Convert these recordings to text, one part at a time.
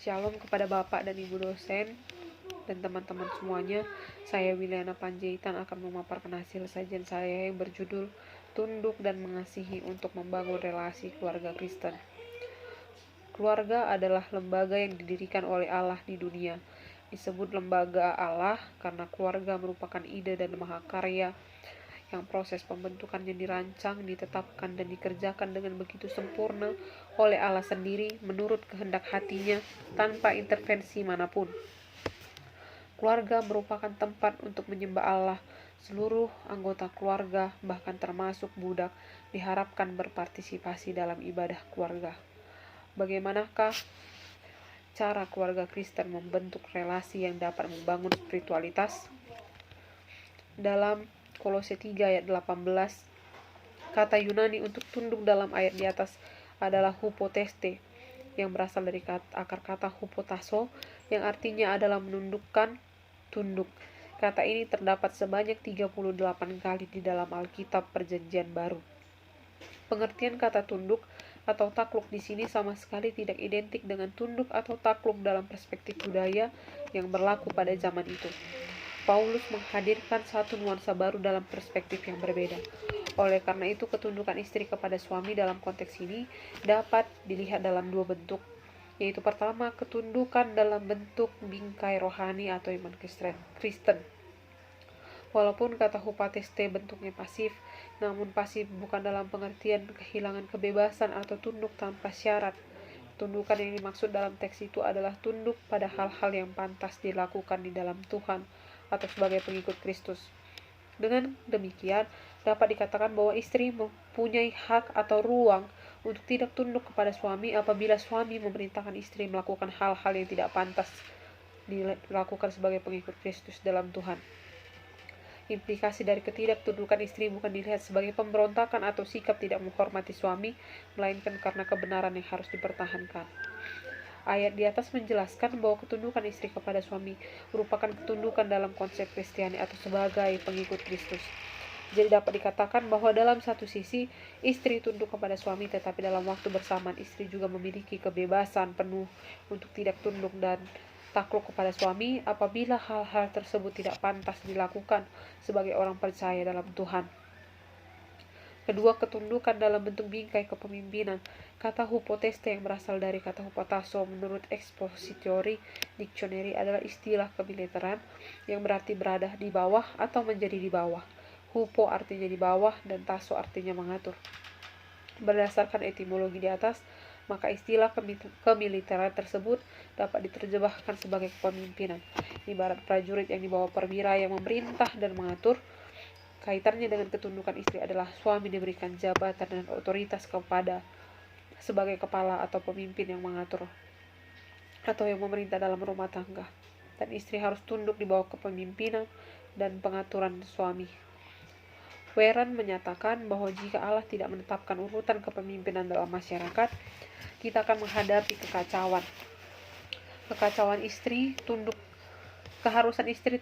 Shalom kepada Bapak dan Ibu dosen dan teman-teman semuanya. Saya Wiliana Panjaitan akan memaparkan hasil sajian saya yang berjudul Tunduk dan Mengasihi untuk Membangun Relasi Keluarga Kristen. Keluarga adalah lembaga yang didirikan oleh Allah di dunia. Disebut lembaga Allah karena keluarga merupakan ide dan mahakarya yang proses pembentukannya dirancang, ditetapkan, dan dikerjakan dengan begitu sempurna oleh Allah sendiri menurut kehendak hatinya tanpa intervensi manapun. Keluarga merupakan tempat untuk menyembah Allah. Seluruh anggota keluarga, bahkan termasuk budak, diharapkan berpartisipasi dalam ibadah keluarga. Bagaimanakah cara keluarga Kristen membentuk relasi yang dapat membangun spiritualitas? Dalam Kolose 3 ayat 18, kata Yunani untuk tunduk dalam ayat di atas adalah hupoteste, yang berasal dari akar kata hupotasso, yang artinya adalah menundukkan, tunduk. Kata ini terdapat sebanyak 38 kali di dalam Alkitab Perjanjian Baru. Pengertian kata tunduk atau takluk di sini sama sekali tidak identik dengan tunduk atau takluk dalam perspektif budaya yang berlaku pada zaman itu. Paulus menghadirkan satu nuansa baru dalam perspektif yang berbeda. Oleh karena itu, ketundukan istri kepada suami dalam konteks ini dapat dilihat dalam dua bentuk, yaitu pertama, ketundukan dalam bentuk bingkai rohani atau iman Kristen. Walaupun kata hupateste bentuknya pasif, namun pasif bukan dalam pengertian kehilangan kebebasan atau tunduk tanpa syarat. Tundukan yang dimaksud dalam teks itu adalah tunduk pada hal-hal yang pantas dilakukan di dalam Tuhan atau sebagai pengikut Kristus. Dengan demikian, dapat dikatakan bahwa istri mempunyai hak atau ruang untuk tidak tunduk kepada suami apabila suami memerintahkan istri melakukan hal-hal yang tidak pantas dilakukan sebagai pengikut Kristus dalam Tuhan. Implikasi dari ketidaktundukan istri bukan dilihat sebagai pemberontakan atau sikap tidak menghormati suami, melainkan karena kebenaran yang harus dipertahankan. Ayat di atas menjelaskan bahwa ketundukan istri kepada suami merupakan ketundukan dalam konsep Kristiani atau sebagai pengikut Kristus. Jadi dapat dikatakan bahwa dalam satu sisi, istri tunduk kepada suami, tetapi dalam waktu bersamaan istri juga memiliki kebebasan penuh untuk tidak tunduk dan takluk kepada suami apabila hal-hal tersebut tidak pantas dilakukan sebagai orang percaya dalam Tuhan. Kedua, ketundukan dalam bentuk bingkai kepemimpinan. Kata hupoteste yang berasal dari kata hupotasso menurut Expository Dictionary adalah istilah kemiliteran yang berarti berada di bawah atau menjadi di bawah. Hupo artinya di bawah dan tasso artinya mengatur. Berdasarkan etimologi di atas, maka istilah kemiliteran tersebut dapat diterjemahkan sebagai kepemimpinan. Ibarat prajurit yang dibawa perwira yang memerintah dan mengatur. Kaitannya dengan ketundukan istri adalah suami diberikan jabatan dan otoritas kepada sebagai kepala atau pemimpin yang mengatur atau yang memerintah dalam rumah tangga, dan istri harus tunduk di bawah kepemimpinan dan pengaturan suami. Warren menyatakan bahwa jika Allah tidak menetapkan urutan kepemimpinan dalam masyarakat, kita akan menghadapi kekacauan. Keharusan istri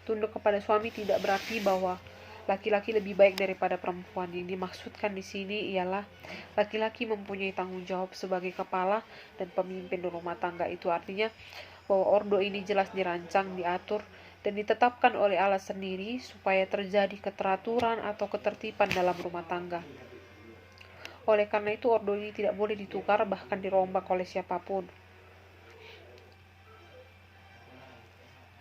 tunduk kepada suami tidak berarti bahwa laki-laki lebih baik daripada perempuan. Yang dimaksudkan di sini ialah laki-laki mempunyai tanggung jawab sebagai kepala dan pemimpin di rumah tangga. Itu artinya bahwa ordo ini jelas dirancang, diatur, dan ditetapkan oleh Allah sendiri supaya terjadi keteraturan atau ketertiban dalam rumah tangga. Oleh karena itu, ordo ini tidak boleh ditukar bahkan dirombak oleh siapapun.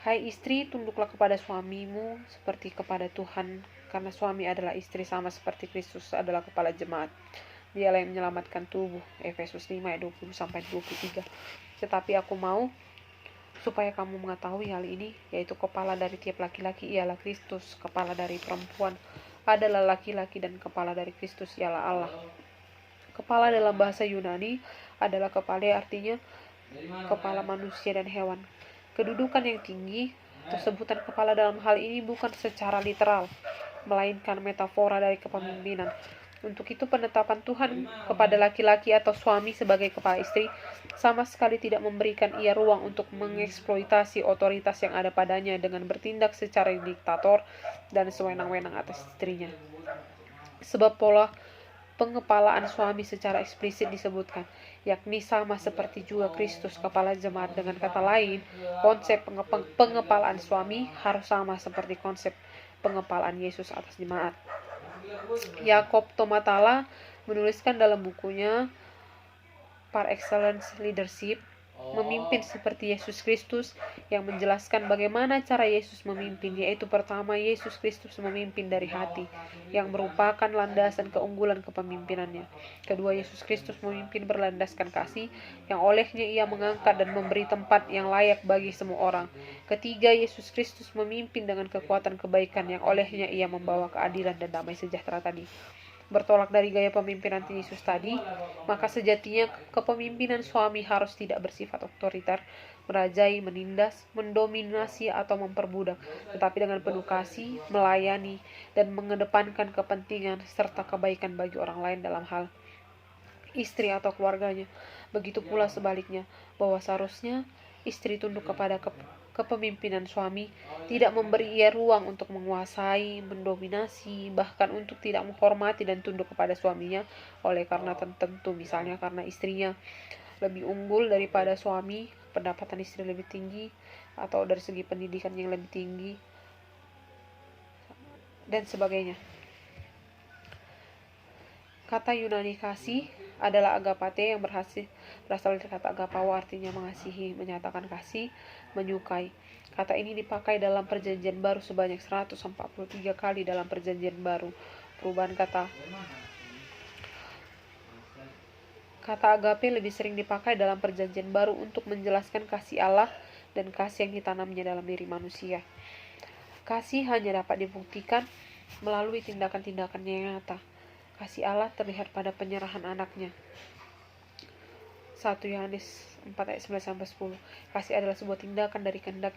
Hai istri, tunduklah kepada suamimu seperti kepada Tuhan, karena suami adalah istri sama seperti Kristus adalah kepala jemaat. Dialah yang menyelamatkan tubuh. Efesus 5 ayat 20-23. Tetapi aku mau supaya kamu mengetahui hal ini, yaitu kepala dari tiap laki-laki ialah Kristus, kepala dari perempuan adalah laki-laki, dan kepala dari Kristus ialah Allah. Kepala dalam bahasa Yunani adalah kepala, artinya kepala manusia dan hewan. Kedudukan yang tinggi, sebutan kepala dalam hal ini bukan secara literal, melainkan metafora dari kepemimpinan. Untuk itu, penetapan Tuhan kepada laki-laki atau suami sebagai kepala istri sama sekali tidak memberikan ia ruang untuk mengeksploitasi otoritas yang ada padanya dengan bertindak secara diktator dan sewenang-wenang atas istrinya. Sebab pola pengepalaan suami secara eksplisit disebutkan, yakni sama seperti juga Kristus kepala jemaat. Dengan kata lain, konsep pengepalaan suami harus sama seperti konsep pengepalaan Yesus atas jemaat. Yakob Tomatala menuliskan dalam bukunya Par Excellence Leadership, memimpin seperti Yesus Kristus, yang menjelaskan bagaimana cara Yesus memimpin, yaitu pertama, Yesus Kristus memimpin dari hati, yang merupakan landasan keunggulan kepemimpinannya. Kedua, Yesus Kristus memimpin berlandaskan kasih, yang olehnya ia mengangkat dan memberi tempat yang layak bagi semua orang. Ketiga, Yesus Kristus memimpin dengan kekuatan kebaikan, yang olehnya ia membawa keadilan dan damai sejahtera tadi. Bertolak dari gaya pemimpinan Yesus tadi, maka sejatinya kepemimpinan suami harus tidak bersifat otoriter, merajai, menindas, mendominasi, atau memperbudak, tetapi dengan penuh kasih, melayani, dan mengedepankan kepentingan serta kebaikan bagi orang lain dalam hal istri atau keluarganya. Begitu pula sebaliknya, bahwa seharusnya istri tunduk kepada kepemimpinan suami, tidak memberi ia ruang untuk menguasai, mendominasi, bahkan untuk tidak menghormati dan tunduk kepada suaminya, oleh karena tertentu, misalnya karena istrinya lebih unggul daripada suami, pendapatan istri lebih tinggi, atau dari segi pendidikan yang lebih tinggi, dan sebagainya. Kata Yunani kasih adalah agapate, yang berasal dari kata agapao, artinya mengasihi, menyatakan kasih, menyukai. Kata ini dipakai dalam Perjanjian Baru sebanyak 143 kali dalam Perjanjian Baru. Perubahan kata agape lebih sering dipakai dalam Perjanjian Baru untuk menjelaskan kasih Allah dan kasih yang ditanamnya dalam diri manusia. Kasih hanya dapat dibuktikan melalui tindakan-tindakan yang nyata. Kasih Allah terlihat pada penyerahan anaknya. 1 Yohanes 4 ayat 9-10. Kasih adalah sebuah tindakan dari kehendak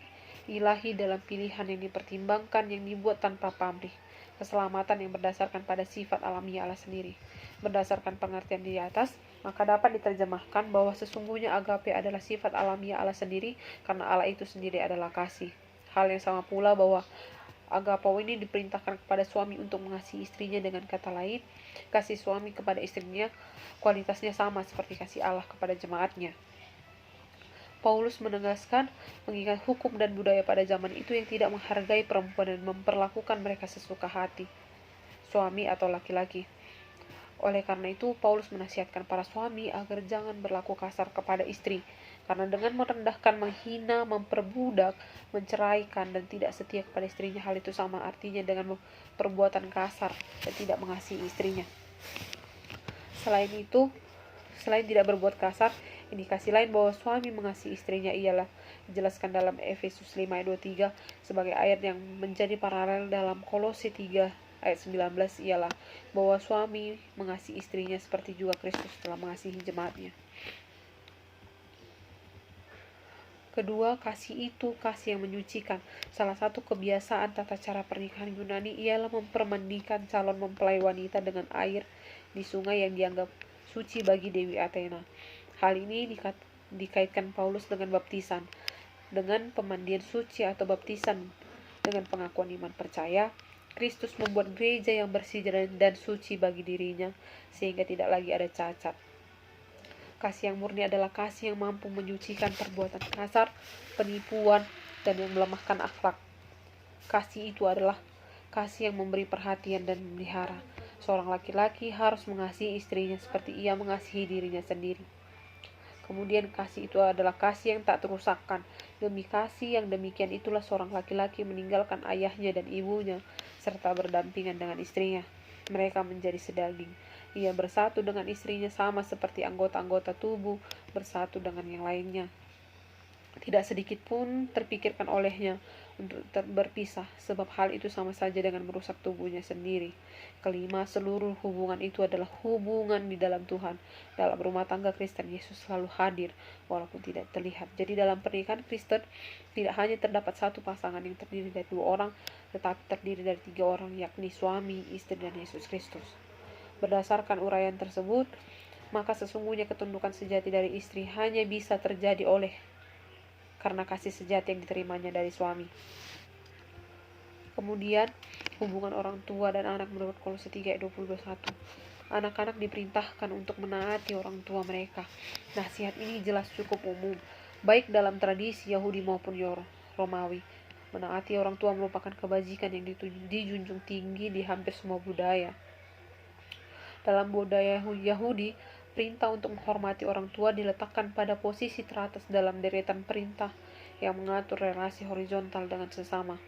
ilahi dalam pilihan yang dipertimbangkan, yang dibuat tanpa pamrih. Keselamatan yang berdasarkan pada sifat alamiah Allah sendiri. Berdasarkan pengertian di atas, maka dapat diterjemahkan bahwa sesungguhnya agape adalah sifat alamiah Allah sendiri, karena Allah itu sendiri adalah kasih. Hal yang sama pula bahwa agapao ini diperintahkan kepada suami untuk mengasihi istrinya. Dengan kata lain, kasih suami kepada istrinya kualitasnya sama seperti kasih Allah kepada jemaatnya. Paulus menegaskan, mengingat hukum dan budaya pada zaman itu yang tidak menghargai perempuan dan memperlakukan mereka sesuka hati, suami atau laki-laki. Oleh karena itu, Paulus menasihatkan para suami agar jangan berlaku kasar kepada istri, karena dengan merendahkan, menghina, memperbudak, menceraikan, dan tidak setia kepada istrinya, hal itu sama artinya dengan perbuatan kasar dan tidak mengasihi istrinya. Selain tidak berbuat kasar, indikasi lain bahwa suami mengasihi istrinya ialah dijelaskan dalam Efesus 5 ayat 23 sebagai ayat yang menjadi paralel dalam Kolose 3 ayat 19, ialah bahwa suami mengasihi istrinya seperti juga Kristus telah mengasihi jemaatnya. Kedua, kasih itu kasih yang menyucikan. Salah satu kebiasaan tata cara pernikahan Yunani ialah mempermandikan calon mempelai wanita dengan air di sungai yang dianggap suci bagi Dewi Athena. Hal ini dikaitkan Paulus dengan baptisan. Dengan pemandian suci atau baptisan dengan pengakuan iman percaya, Kristus membuat gereja yang bersih dan suci bagi dirinya, sehingga tidak lagi ada cacat. Kasih yang murni adalah kasih yang mampu menyucikan perbuatan kasar, penipuan, dan yang melemahkan akhlak. Kasih itu adalah kasih yang memberi perhatian dan memelihara. Seorang laki-laki harus mengasihi istrinya seperti ia mengasihi dirinya sendiri. Kemudian kasih itu adalah kasih yang tak terusakkan. Demi kasih yang demikian itulah seorang laki-laki meninggalkan ayahnya dan ibunya, serta berdampingan dengan istrinya. Mereka menjadi sedaging. Ia bersatu dengan istrinya sama seperti anggota-anggota tubuh bersatu dengan yang lainnya. Tidak sedikit pun terpikirkan olehnya untuk berpisah, sebab hal itu sama saja dengan merusak tubuhnya sendiri. Kelima, seluruh hubungan itu adalah hubungan di dalam Tuhan. Dalam rumah tangga Kristen, Yesus selalu hadir, walaupun tidak terlihat. Jadi dalam pernikahan Kristen, tidak hanya terdapat satu pasangan yang terdiri dari 2 orang, tetapi terdiri dari 3 orang, yakni suami, istri, dan Yesus Kristus. Berdasarkan uraian tersebut, maka sesungguhnya ketundukan sejati dari istri hanya bisa terjadi karena kasih sejati yang diterimanya dari suami. Kemudian, hubungan orang tua dan anak menurut Kolose 3 ayat 20-21. Anak-anak diperintahkan untuk menaati orang tua mereka. Nasihat ini jelas cukup umum, baik dalam tradisi Yahudi maupun Romawi. Menaati orang tua merupakan kebajikan yang dijunjung tinggi di hampir semua budaya. Dalam budaya Yahudi, perintah untuk menghormati orang tua diletakkan pada posisi teratas dalam deretan perintah yang mengatur relasi horizontal dengan sesama,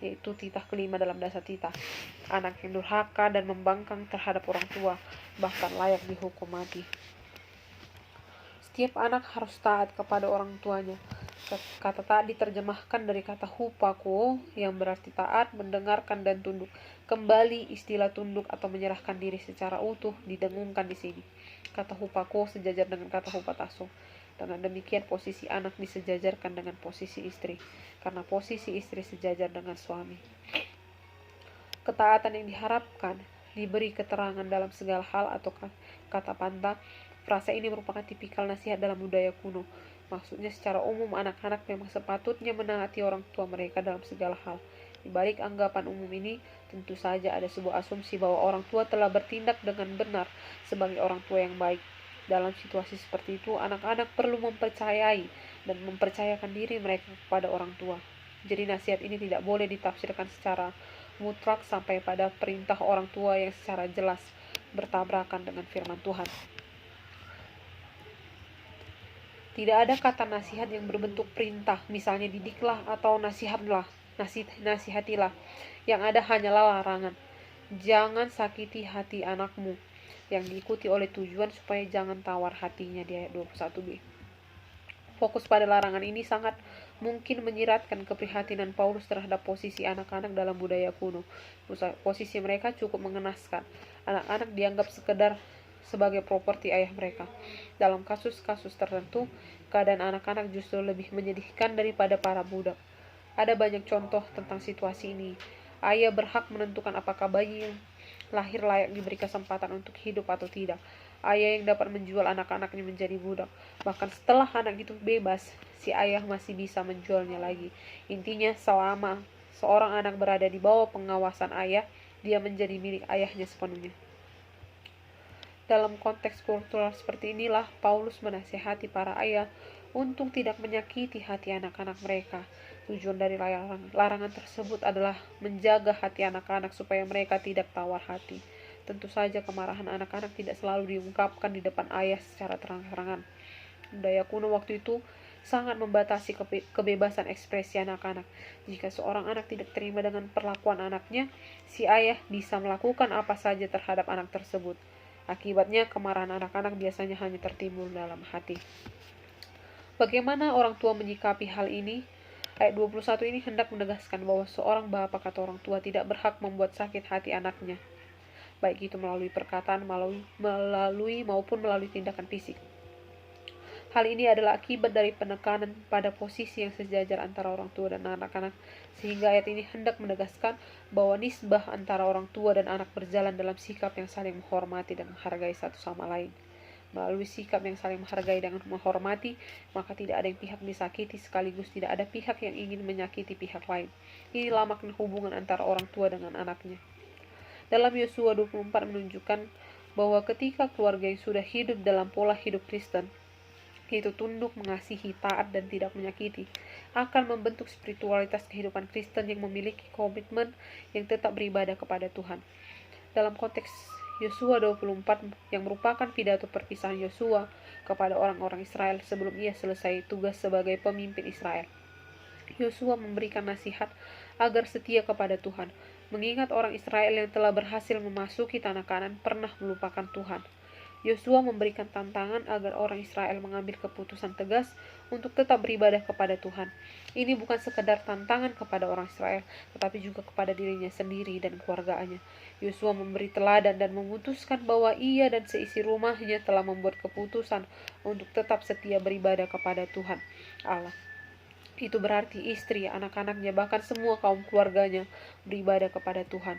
yaitu titah kelima dalam dasar titah. Anak yang durhaka dan membangkang terhadap orang tua bahkan layak dihukum mati. Setiap anak harus taat kepada orang tuanya. Kata taat diterjemahkan dari kata hupako yang berarti taat, mendengarkan dan tunduk. Kembali istilah tunduk atau menyerahkan diri secara utuh didengungkan di sini. Kata hupako sejajar dengan kata hupataso. Dengan demikian posisi anak disejajarkan dengan posisi istri, karena posisi istri sejajar dengan suami. Ketaatan yang diharapkan diberi keterangan dalam segala hal atau kata panta. Frasa ini merupakan tipikal nasihat dalam budaya kuno. Maksudnya secara umum anak-anak memang sepatutnya menaati orang tua mereka dalam segala hal. Di balik anggapan umum ini, tentu saja ada sebuah asumsi bahwa orang tua telah bertindak dengan benar sebagai orang tua yang baik. Dalam situasi seperti itu, anak-anak perlu mempercayai dan mempercayakan diri mereka kepada orang tua. Jadi nasihat ini tidak boleh ditafsirkan secara mutlak sampai pada perintah orang tua yang secara jelas bertabrakan dengan firman Tuhan. Tidak ada kata nasihat yang berbentuk perintah, misalnya didiklah atau nasihatilah. Yang ada hanyalah larangan. Jangan sakiti hati anakmu, yang diikuti oleh tujuan supaya jangan tawar hatinya di ayat 21b. Fokus pada larangan ini sangat mungkin menyiratkan keprihatinan Paulus terhadap posisi anak-anak dalam budaya kuno. Posisi mereka cukup mengenaskan. Anak-anak dianggap sekedar sebagai properti ayah mereka. Dalam kasus-kasus tertentu, keadaan anak-anak justru lebih menyedihkan daripada para budak. Ada banyak contoh tentang situasi ini. Ayah berhak menentukan apakah bayi yang lahir layak diberi kesempatan untuk hidup atau tidak. Ayah yang dapat menjual anak-anaknya menjadi budak. Bahkan setelah anak itu bebas, si ayah masih bisa menjualnya lagi. Intinya, selama seorang anak berada di bawah pengawasan ayah, dia menjadi milik ayahnya sepenuhnya. Dalam konteks kultural seperti inilah, Paulus menasihati para ayah untuk tidak menyakiti hati anak-anak mereka. Tujuan dari larangan tersebut adalah menjaga hati anak-anak supaya mereka tidak tawar hati. Tentu saja kemarahan anak-anak tidak selalu diungkapkan di depan ayah secara terang-terangan. Budaya kuno waktu itu sangat membatasi kebebasan ekspresi anak-anak. Jika seorang anak tidak terima dengan perlakuan anaknya, si ayah bisa melakukan apa saja terhadap anak tersebut. Akibatnya, kemarahan anak-anak biasanya hanya tertimbun dalam hati. Bagaimana orang tua menyikapi hal ini? Ayat 21 ini hendak menegaskan bahwa seorang bapak atau orang tua tidak berhak membuat sakit hati anaknya, baik itu melalui perkataan, maupun melalui tindakan fisik. Hal ini adalah akibat dari penekanan pada posisi yang sejajar antara orang tua dan anak-anak, sehingga ayat ini hendak menegaskan bahwa nisbah antara orang tua dan anak berjalan dalam sikap yang saling menghormati dan menghargai satu sama lain. Melalui sikap yang saling menghargai dan menghormati, maka tidak ada yang pihak disakiti sekaligus tidak ada pihak yang ingin menyakiti pihak lain. Inilah makna hubungan antara orang tua dengan anaknya. Dalam Yosua 24 menunjukkan bahwa ketika keluarga yang sudah hidup dalam pola hidup Kristen, yaitu tunduk, mengasihi, taat, dan tidak menyakiti, akan membentuk spiritualitas kehidupan Kristen yang memiliki komitmen yang tetap beribadah kepada Tuhan. Dalam konteks Yosua 24 yang merupakan pidato perpisahan Yosua kepada orang-orang Israel sebelum ia selesai tugas sebagai pemimpin Israel, Yosua memberikan nasihat agar setia kepada Tuhan, mengingat orang Israel yang telah berhasil memasuki tanah Kanaan pernah melupakan Tuhan. Yosua memberikan tantangan agar orang Israel mengambil keputusan tegas untuk tetap beribadah kepada Tuhan. Ini bukan sekedar tantangan kepada orang Israel, tetapi juga kepada dirinya sendiri dan keluarganya. Yosua memberi teladan dan memutuskan bahwa ia dan seisi rumahnya telah membuat keputusan untuk tetap setia beribadah kepada Tuhan Allah. Itu berarti istri, anak-anaknya, bahkan semua kaum keluarganya beribadah kepada Tuhan.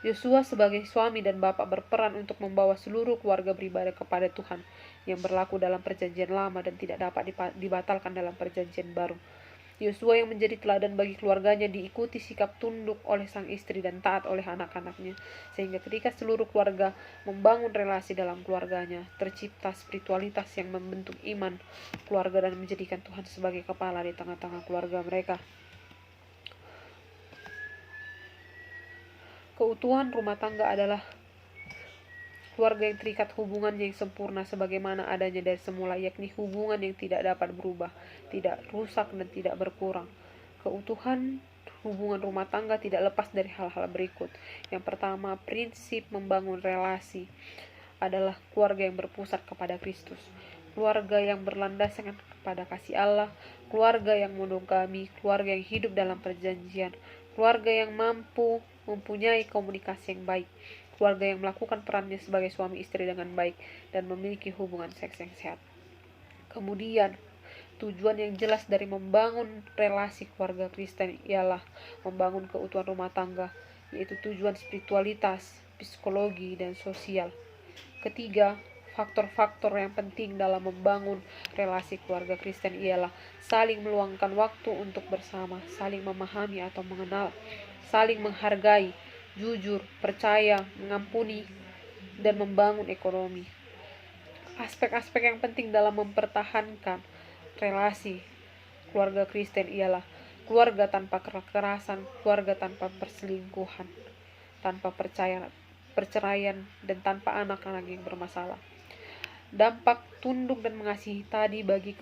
Yosua sebagai suami dan bapak berperan untuk membawa seluruh keluarga beribadah kepada Tuhan yang berlaku dalam perjanjian lama dan tidak dapat dibatalkan dalam perjanjian baru. Yosua yang menjadi teladan bagi keluarganya diikuti sikap tunduk oleh sang istri dan taat oleh anak-anaknya. Sehingga ketika seluruh keluarga membangun relasi dalam keluarganya, tercipta spiritualitas yang membentuk iman keluarga dan menjadikan Tuhan sebagai kepala di tengah-tengah keluarga mereka. Keutuhan rumah tangga adalah keluarga yang terikat hubungannya yang sempurna sebagaimana adanya dari semula, yakni hubungan yang tidak dapat berubah, tidak rusak dan tidak berkurang. Keutuhan hubungan rumah tangga tidak lepas dari hal-hal berikut. Yang pertama, prinsip membangun relasi adalah keluarga yang berpusat kepada Kristus, keluarga yang berlandaskan kepada kasih Allah, keluarga yang monogami, keluarga yang hidup dalam perjanjian, keluarga yang mampu mempunyai komunikasi yang baik, keluarga yang melakukan perannya sebagai suami istri dengan baik dan memiliki hubungan seks yang sehat. Kemudian, tujuan yang jelas dari membangun relasi keluarga Kristen ialah membangun keutuhan rumah tangga, yaitu tujuan spiritualitas, psikologi, dan sosial. Ketiga, faktor-faktor yang penting dalam membangun relasi keluarga Kristen ialah saling meluangkan waktu untuk bersama, saling memahami atau mengenal, saling menghargai, jujur, percaya, mengampuni, dan membangun ekonomi. Aspek-aspek yang penting dalam mempertahankan relasi keluarga Kristen ialah keluarga tanpa kekerasan, keluarga tanpa perselingkuhan, tanpa perceraian, dan tanpa anak-anak yang bermasalah. Dampak tunduk dan mengasihi tadi bagi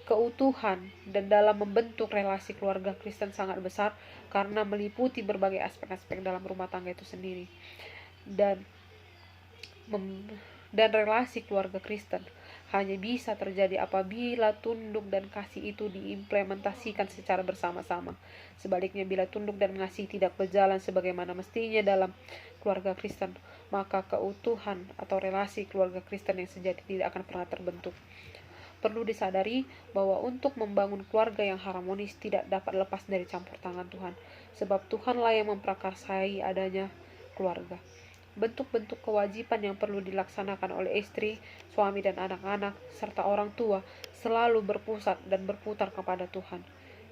keutuhan dan dalam membentuk relasi keluarga Kristen sangat besar karena meliputi berbagai aspek-aspek dalam rumah tangga itu sendiri. Dan relasi keluarga Kristen hanya bisa terjadi apabila tunduk dan kasih itu diimplementasikan secara bersama-sama. Sebaliknya, bila tunduk dan mengasihi tidak berjalan sebagaimana mestinya dalam keluarga Kristen, maka keutuhan atau relasi keluarga Kristen yang sejati tidak akan pernah terbentuk. Perlu disadari bahwa untuk membangun keluarga yang harmonis tidak dapat lepas dari campur tangan Tuhan, sebab Tuhanlah yang memprakarsai adanya keluarga. Bentuk-bentuk kewajiban yang perlu dilaksanakan oleh istri, suami, dan anak-anak, serta orang tua selalu berpusat dan berputar kepada Tuhan.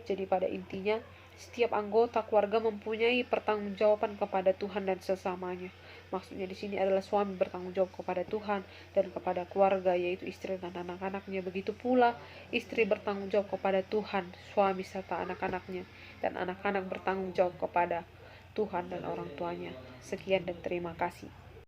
Jadi pada intinya, setiap anggota keluarga mempunyai pertanggungjawaban kepada Tuhan dan sesamanya. Maksudnya di sini adalah suami bertanggung jawab kepada Tuhan dan kepada keluarga, yaitu istri dan anak-anaknya. Begitu pula istri bertanggung jawab kepada Tuhan, suami serta anak-anaknya, dan anak-anak bertanggung jawab kepada Tuhan dan orang tuanya. Sekian dan terima kasih.